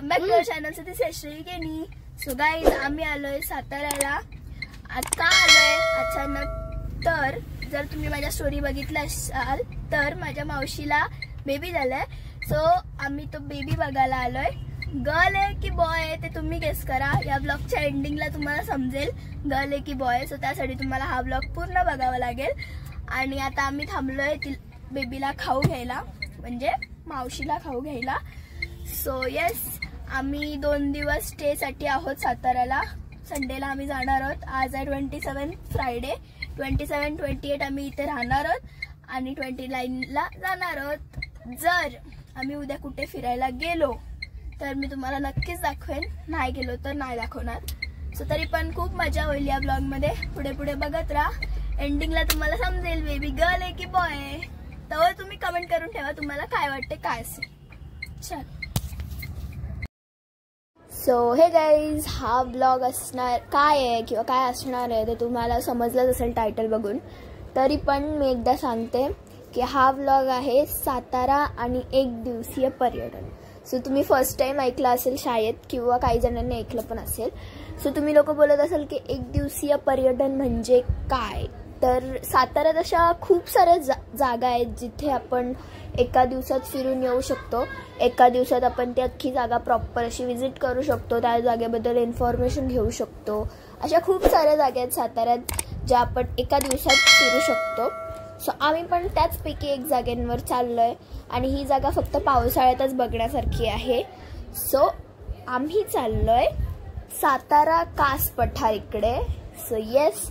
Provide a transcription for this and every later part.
Welcome back to channel. So this is श्रीकेनी. So guys आम्ही आलोय साताऱ्याला. आता आलोय अचानक. तर जर तुम्ही माझ्या स्टोरी बघितल्या असाल तर माझ्या मावशीला बेबी झालाय. सो आम्ही तो बेबी बघायला आलोय. गर्ल आहे की बॉय आहे ते तुम्ही गेस करा. या ब्लॉगच्या एंडिंगला तुम्हाला समजेल गर्ल आहे की बॉय. सो त्यासाठी तुम्हाला हा ब्लॉग पूर्ण बघावा लागेल. आणि आता आम्ही थांबलोय बेबीला खाऊ घ्यायला, म्हणजे मावशीला खाऊ घ्यायला. सो येस, आम्ही 2 दिवस स्टे साठी आहोत साताऱ्याला. संडेला आम्ही जाणार आहोत. आज आहे 27 फ्रायडे. 27, 28 आम्ही इथे राहणार आहोत आणि 29ला जाणार आहोत. जर आम्ही उद्या कुठे फिरायला गेलो तर मी तुम्हाला नक्कीच दाखवेन. नाही गेलो तर नाही दाखवणार. सो तरी पण खूप मजा होईल या ब्लॉग मध्ये. पुढे पुढे बघत राहा. एंडिंगला तुम्हाला समजेल बेबी गर्ल आहे की बॉय आहे. तर तुम्ही कमेंट करून ठेवा तुम्हाला काय वाटते काय असेल. चल. सो हे गाईज, हा ब्लॉग असणार काय आहे किंवा काय असणार आहे ते तुम्हाला समजलंच असेल टायटल बघून. तरी पण मी एकदा सांगते की हा ब्लॉग आहे सातारा आणि 1 दिवसीय पर्यटन. सो तुम्ही फर्स्ट टाइम ऐकलं असेल शाळेत किंवा काही जणांनी ऐकलं पण असेल. सो तुम्ही लोक बोलत असाल की 1 दिवसीय पर्यटन म्हणजे काय. तर साताऱ्यात अशा खूप साऱ्या जागा आहेत जिथे आपण एका दिवसात फिरून येऊ शकतो. एका दिवसात आपण ती अख्खी जागा प्रॉपर अशी विजिट करू शकतो. त्या जागेबद्दल इन्फॉर्मेशन घेऊ शकतो. अशा खूप साऱ्या जागा आहेत साताऱ्यात ज्या आपण एका दिवसात फिरू शकतो. सो आम्ही पण त्याचपैकी एक जागेंवर चाललोय आणि ही जागा फक्त पावसाळ्यातच बघण्यासारखी आहे. सो आम्ही चाललोय सातारा कास पठार इकडे. सो येस,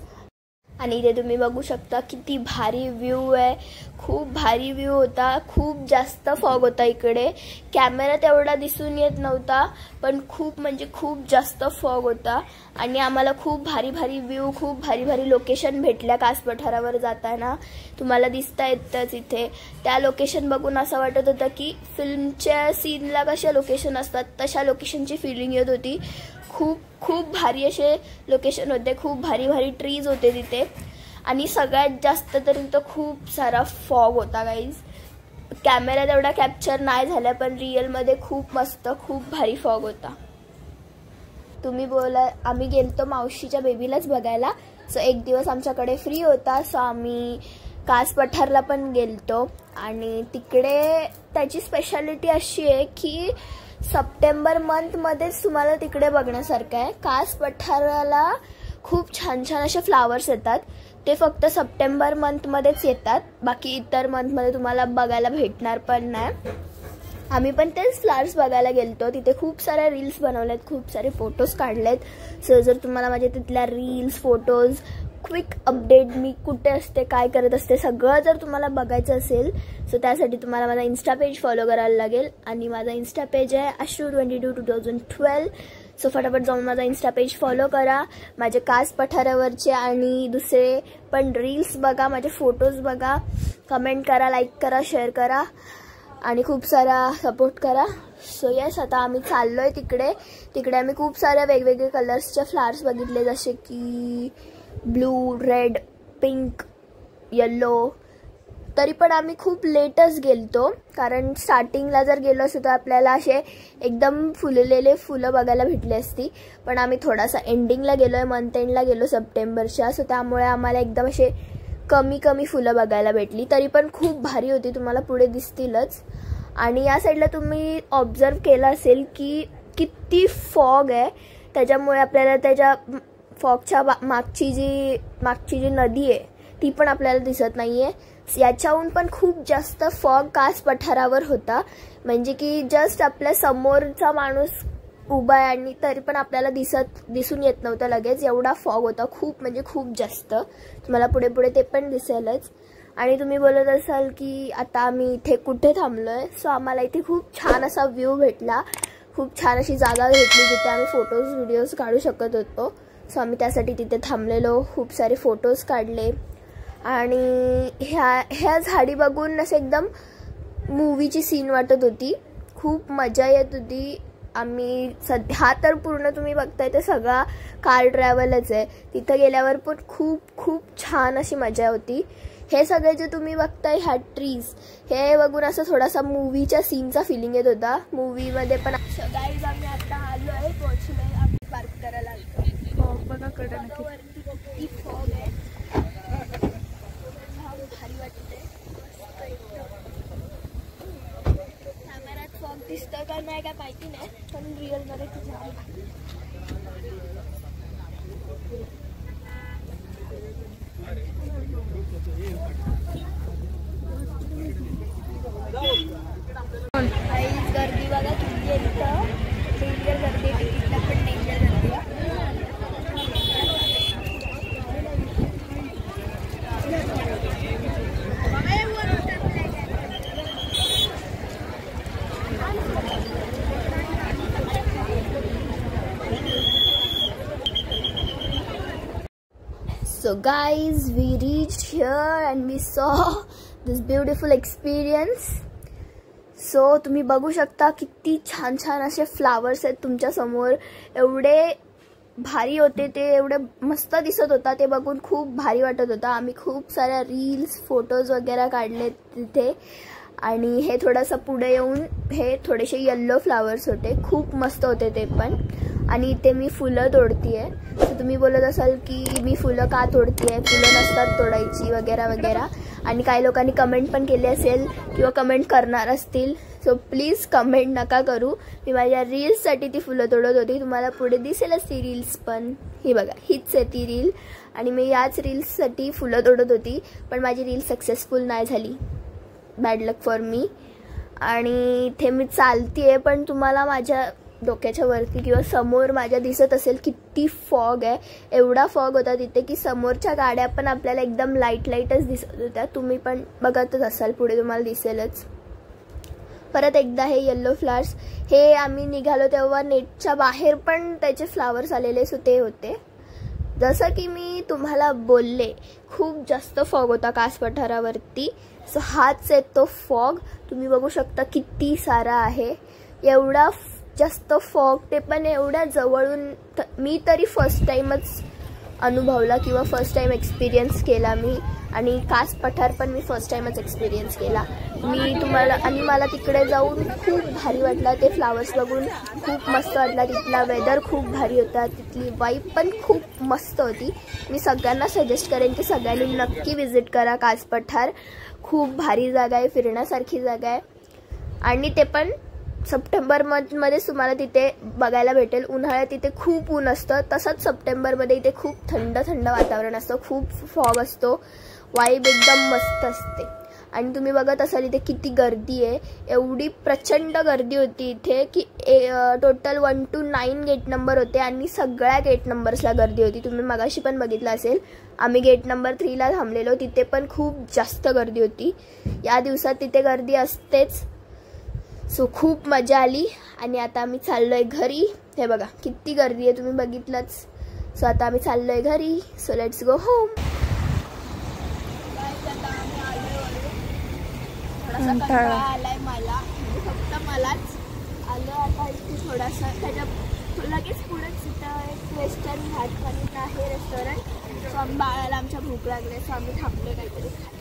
आणि इथे तुम्ही बघू शकता किती भारी व्ह्यू आहे. खूप भारी व्ह्यू होता. खूप जास्त फॉग होता इकडे. कॅमेऱ्यात एवढा दिसून येत नव्हता पण खूप म्हणजे खूप जास्त फॉग होता. आणि आम्हाला खूप भारी भारी व्ह्यू, खूप भारी भारी लोकेशन भेटल्या कास पठारावर जाताना. तुम्हाला दिसता येतच इथे. त्या लोकेशन बघून असं वाटत होतं की फिल्मच्या सीनला कशा लोकेशन असतात तशा लोकेशनची फिलिंग येत होती. खूप खूप भारी असे लोकेशन होते. खूप भारी भारी ट्रीज होते तिथे. आणि सगळ्यात जास्त तर तिथं खूप सारा फॉग होता गाईज. कॅमेऱ्यात एवढा कॅप्चर नाही झाला पण रिअलमध्ये खूप मस्त, खूप भारी फॉग होता. तुम्ही बोला, आम्ही गेलतो मावशीच्या बेबीलाच बघायला. सो 1 दिवस आमच्याकडे फ्री होता. सो आम्ही कास पठारला पण गेलतो. आणि तिकडे त्याची स्पेशालिटी अशी आहे की सप्टेंबर मंथमध्येच तुम्हाला तिकडे बघण्यासारखं आहे. कास पठाराला खूप छान छान असे फ्लावर्स येतात. ते फक्त सप्टेंबर मंथमध्येच येतात. बाकी इतर मंथमध्ये तुम्हाला बघायला भेटणार पण नाही. आम्ही पण तेच फ्लावर्स बघायला गेलतो. तिथे खूप साऱ्या रील्स बनवल्यात, खूप सारे फोटोज काढलेत. सो जर तुम्हाला माझ्या तिथल्या रील्स, फोटोज, क्विक अपडेट, मी कुठे असते, काय करत असते, सगळं जर तुम्हाला बघायचं असेल सो त्यासाठी तुम्हाला माझा इन्स्टा पेज फॉलो करायला लागेल. आणि माझा इन्स्टा पेज आहे ashru222012. सो फटाफट जाऊन माझा इन्स्टा पेज फॉलो करा. माझे कास पठारावरचे आणि दुसरे पण रील्स बघा, माझे फोटोज बघा, कमेंट करा, लाईक करा, शेअर करा आणि खूप सारा सपोर्ट करा. सो येस, आता आम्ही चाललोय तिकडे. तिकडे आम्ही खूप साऱ्या वेगवेगळे कलर्सचे फ्लावर्स बघितले, जसे की ब्लू, रेड, पिंक, येलो. तरी पण आम्ही खूप लेटच गेलतो कारण स्टार्टिंगला जर गेलो असतो तर आपल्याला असे एकदम फुललेले फुलं बघायला भेटली असती. पण आम्ही थोडासा एंडिंगला गेलोय, मंथ एंडला गेलो सप्टेंबरच्या. सो त्यामुळे आम्हाला एकदम असे कमी कमी फुलं बघायला भेटली. तरी पण खूप भारी होती, तुम्हाला पुढे दिसतीलच. आणि या साईडला तुम्ही ऑब्झर्व केलं असेल की किती फॉग आहे. त्याच्यामुळे आपल्याला त्याच्या फॉगच्या मागची जी नदी आहे ती पण आपल्याला दिसत नाहीये. याच्याहून पण खूप जास्त फॉग कास पठारावर होता. म्हणजे की जस्ट आपल्या समोरचा माणूस उभा आहे आणि तरी पण आपल्याला दिसून येत नव्हतं लगेच, एवढा फॉग होता. खूप म्हणजे खूप जास्त. तुम्हाला पुढे पुढे ते पण दिसेलच. आणि तुम्ही बोलत असाल की आता आम्ही इथे कुठे थांबलोय. सो आम्हाला इथे खूप छान असा व्ह्यू भेटला. खूप छान अशी जागा भेटली जिथे आम्ही फोटोज, व्हिडिओज काढू शकत होतो. सो आम्ही त्यासाठी तिथे थांबलेलो, खूप सारे फोटोज काढले. आणि ह्या झाडी बघून असं एकदम मूवीची सीन वाटत होती. खूप मजा येत होती. आम्ही हा तर पूर्ण तुम्ही बघताय ते सगळा कार ट्रॅव्हलच आहे. तिथं गेल्यावर पण खूप खूप छान अशी मजा होती. हे सगळे जे तुम्ही बघताय ह्या ट्रीज हे बघून असं थोडासा मूवीच्या सीनचा फिलिंग येत होता. मूवीमध्ये पण गाईज आम्ही आता आलो आहे पोहोचलोय. आम्ही पार्क करायला आलो. बघा कडे किती फॉग आहे. भारी वाटते. कॅमेऱ्यात फॉग दिसतं का नाही काय माहिती नाही पण रिअल मध्ये तुझं गर्दी बघा किती आहे तिथं. डेंजर गर्दी तिकीटला पण डेंजर गर्दी आहे. So guys, we reached here and we saw this beautiful experience. So तुम्ही बघू शकता किती छान छान असे फ्लावर्स आहेत तुमच्या समोर. एवढे भारी होते ते, एवढे मस्त दिसत होता. ते बघून खूप भारी वाटत होता. आम्ही खूप साऱ्या रील्स फोटोज वगैरे काढले तिथे. आणि हे थोडंसं पुढे येऊन हे थोडेसे येल्लो फ्लावर्स होते, खूप मस्त होते ते पण. आणि इथे मी फुलं तोडतीये. तर तुम्ही बोलत असाल की मी फुलं का तोडतीये, फुलं नसतात तोडायची वगैरे वगैरे. आणि काही लोकांनी कमेंट पण केली असेल किंवा कमेंट करणार असतील. सो प्लीज कमेंट नका करू. मी माझ्या रील्ससाठी ती फुलं तोडत होती. तुम्हाला पुढे दिसेलच ती रील्स पण. ही बघा हीच आहे ती रील. आणि मी याच रील्ससाठी फुलं तोडत होती पण माझी रील सक्सेसफुल नाही झाली. Bad luck for me. आणि इथे मी चालतीये पण तुम्हाला माझ्या डोक्याच्या वरती किंवा समोर माझ्या दिसत असेल किती फॉग आहे. एवढा फॉग होता तिथे की समोरच्या गाड्या पण आपल्याला एकदम लाईटच दिसत होत्या. तुम्ही पण बघतच असाल, पुढे तुम्हाला दिसेलच. परत एकदा हे येल्लो फ्लावर्स, हे आम्ही निघालो तेव्हा नेटच्या बाहेर पण त्याचे फ्लावर्स आलेले. सो ते होते. जसं की मी तुम्हाला बोलले खूप जास्त फॉग होता कास पठारावरती. सो हाच आहे तो फॉग. तुम्ही बघू शकता किती सारा आहे. एवढा जास्त फॉग, ते पण एवढ्या जवळून. मी तरी फर्स्ट टाइमच अनुभवला किंवा फर्स्ट टाइम एक्सपिरियन्स केला मी. आणि कास पठार पण मी फर्स्ट टाइमच एक्सपिरियन्स केला मी तुम्हाला. आणि मला तिकडे जाऊन खूप भारी वाटला. ते फ्लावर्स बघून खूप मस्त वाटला. तिथला वेदर खूप भारी होता. तिथली वाईब पण खूप मस्त होती. मी सगळ्यांना सजेस्ट करेन की सगळ्यांनी नक्की विजिट करा कास पठार. खूप भारी जागा आहे, फिरण्यासारखी जागा आहे. आणि ते पण सप्टेंबरमध्येच तुम्हाला तिथे बघायला भेटेल. उन्हाळ्यात तिथे खूप ऊन असतं, तसंच सप्टेंबरमध्ये इथे खूप थंड थंड वातावरण असतं. खूप फॉग असतो, वाईब एकदम मस्त असते. आणि तुम्ही बघत असाल इथे किती गर्दी आहे. एवढी प्रचंड गर्दी होती इथे की टोटल 1 to 9 गेट नंबर होते. आणि सगळ्या गेट नंबर्सला गर्दी होती. तुम्ही मगाशी पण बघितलं असेल. आम्ही गेट नंबर 3 ला थांबलेलो. तिथे पण खूप जास्त गर्दी होती. या दिवसात तिथे गर्दी असतेच. सो खूप मजा आली. आणि आता आम्ही चाललोय घरी. हे बघा किती गर्दी आहे, तुम्ही बघितलंच. सो आता आम्ही चाललोय घरी. So let's go home. कंटाळा आलाय मला, फक्त मलाच आलं. आता इथे थोडासा त्याच्या लगेच पुढेच इथं एक वेस्टर्न घाट म्हणून आहे रेस्टॉरंट. सो आम्ही बाळाला आमच्या भूक लागले. सो आम्ही थांबलो काहीतरी खायला.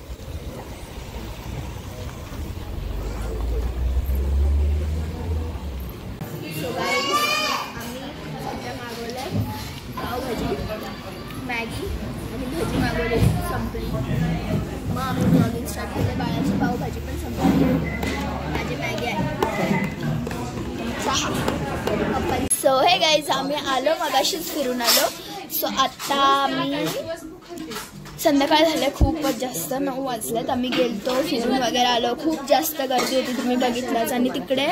सो गाईज आम्ही सध्या मागवलंय पावभाजी, मॅगी आणि भजी मागवली. संपली. मग आम्ही ब्लॉगिंग स्टार्ट केलं. बाळाची पावभाजी पण संपली. माझी मॅगी आहे. सो हे गाईज आम्ही आलो, मगाशीच फिरून आलो. सो आता आम्ही संध्याकाळ झाले खूपच जास्त, 9 वाजलेत. आम्ही गेलतो, फिरून वगैरे आलो. खूप जास्त गर्दी होती, तुम्ही बघितलंच. आणि तिकडे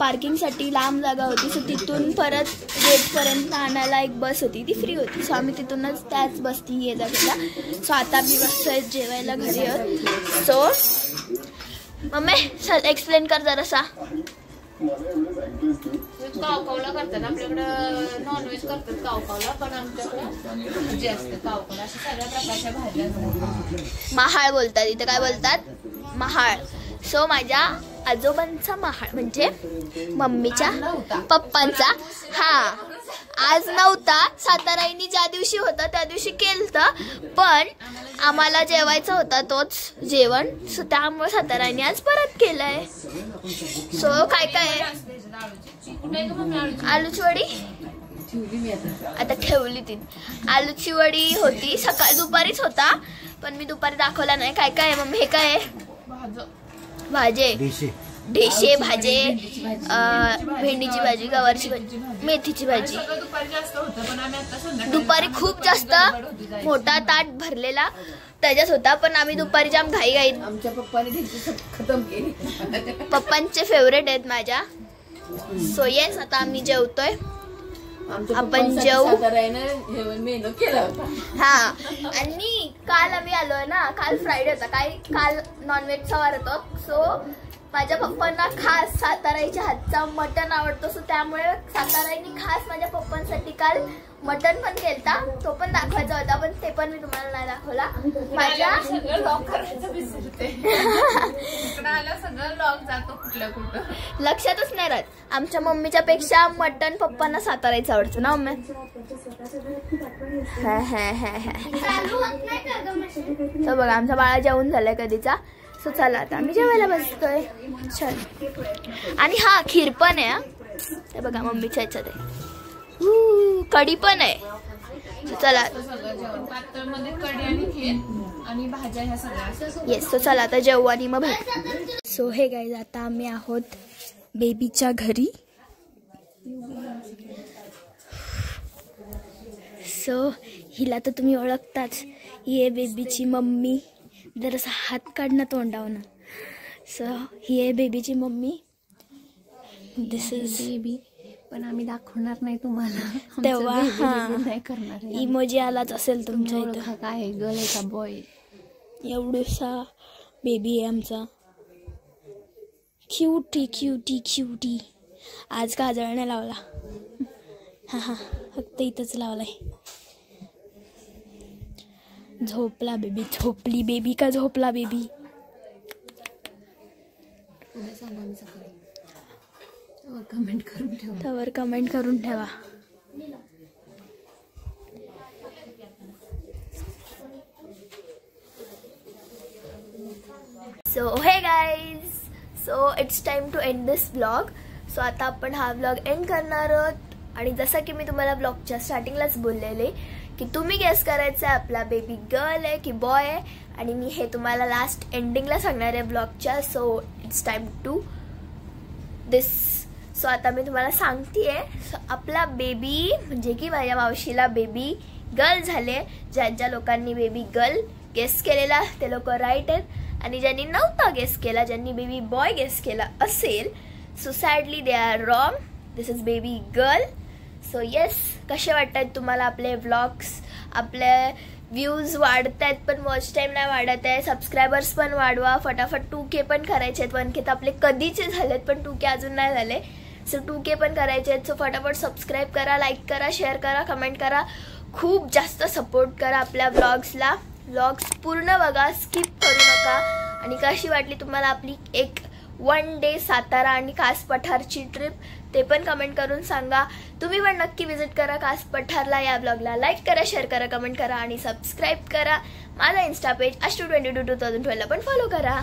पार्किंगसाठी लांब जागा होती. सो तिथून परत गेटपर्यंत आणायला एक बस होती, ती फ्री होती. सो आम्ही तिथूनच त्याच बसनी ये जा केला. सो आता मी बसतोय जेवायला घरी आहोत. सो मम्मी चल एक्सप्लेन कर जरासा. कावकावला करतात आपल्याकडं, नॉनव्हेज करतात कावकावला, पण आमच्याकडं भाजी असते कावकावला. अशा सगळ्या प्रकारच्या भाज्या असतात. महाळ बोलतात इथे. काय बोलतात? महाळ. सो माझ्या आजोबांचा महाळ म्हणजे मम्मीच्या पप्पांचा. हा आज नव्हता, साताराईनी ज्या दिवशी होता त्या दिवशी केलतं, पण आम्हाला जेवायचं होता तोच जेवण, सो त्यामुळे साताराईनी आज परत केलंय. सो काय काय आलूची वडी आता ठेवली ती. आलूची वडी होती सकाळ दुपारीच होता, पण मी दुपारी दाखवला नाही. काय काय मम्मी? हे काय भाजे? ढेशे भाजे, भेंडीची भाजी, गवारची भाजी, मेथीची भाजी. दुपारी खूप जास्त मोठा ताट भरलेला त्याच्याच होता, पण आम्ही दुपारी जाम घाई घाई. आमच्या पप्पाने खतम केली. पप्पांचे फेवरेट आहेत माझ्या. सो येस, आता आम्ही जेवतोय. आपण जेवू. हा, आणि काल आम्ही आलोय ना, काल फ्रायडे होता, काल नॉनव्हेजचा वार होता. सो माझ्या पप्पांना खास साताराईच्या हातचा मटन आवडतो, सो त्यामुळे साताराईनी खास माझ्या पप्पांसाठी काल मटन पण केलता. तो पण दाखवायचा होता, पण ते पण मी तुम्हाला नाही दाखवला. माझ्या सगळं लॉक जातो कुठलं कुठं लक्षातच नाही राहत. आमच्या मम्मीच्या पेक्षा मटन पप्पांना साताराईचं आवडतं ना मम्मी. तर बघा आमचा बाळा जेवून झालाय कधीचा. सो चला आता आम्ही जेवायला बसतोय. चल, आणि हा खीर पण आहे. ते बघा मम्मीच्या ह्याच्यात आहे, कढी पण आहे. चला येस, तो चला आता जेवू आणि मग भेटू. सो हे गाईज, आता आम्ही आहोत बेबीच्या घरी. सो हिला तर तुम्ही ओळखताच, ही आहे बेबीची मम्मी. जरासा हात काढणं तोंडावनं. सो ही आहे बेबीची मम्मी. दिस इज बेबी, पण आम्ही दाखवणार नाही तुम्हाला तेव्हा. नाही करणार, इमोजी आलाच असेल तुमच्या इथं. काय गर्ल आहे का बॉय? एवढसा बेबी आहे आमचा. Cutie cutie cutie. आज काजळ नाही लावला, हा फक्त इथंच लावलाय. झोपला बेबी, झोपली बेबी का झोपला बेबी? कमेंट करून ठेवा, त्यावर कमेंट करून ठेवा. So hey guys, so it's time to end this blog. So आता आपण हा ब्लॉग एंड करणार आहोत. आणि जसं की मी तुम्हाला ब्लॉगच्या स्टार्टिंगलाच बोललेले की तुम्ही गेस करायचं आहे आपला बेबी गर्ल आहे की बॉय आहे, आणि मी हे तुम्हाला लास्ट एंडिंगला सांगणार आहे ब्लॉगच्या. So it's time to this. सो आता मी तुम्हाला सांगतेय, आपला बेबी म्हणजे की माझ्या मावशीला बेबी गर्ल झाले. ज्या लोकांनी बेबी गर्ल गेस केलेला ते लोक राईट आहेत, आणि ज्यांनी नव्हता गेस केला, ज्यांनी बेबी बॉय गेस केला असेल, so sadly they are wrong. This is baby girl. So yes, कसे वाटतात तुम्हाला आपले व्लॉग्स? आपले व्ह्यूज वाढत आहेत पण वॉच टाईम नाही वाढत आहे. सबस्क्रायबर्स पण वाढवा फटाफट. 2K पण करायचे आहेत. 1K तर आपले कधीचे झालेत, पण 2K अजून नाही झाले. सो 2K पण करायचे आहेत. सो फटाफट सबस्क्राईब करा, लाईक करा, शेअर करा, कमेंट करा. खूप जास्त सपोर्ट करा आपल्या व्लॉग्सला. व्लॉग्स पूर्ण बघा, स्किप करू नका. आणि कशी वाटली तुम्हाला आपली एक 1 डे सातारा आणि कास पठारची ट्रिप, ते पण कमेंट करून सांगा. तुम्ही पण नक्की विजिट करा कास पठारला. या ब्लॉगला लाईक करा, शेअर करा, कमेंट करा आणि सबस्क्राईब करा. माझा इन्स्टा पेज Ashtu22 2012 ला पण फॉलो करा.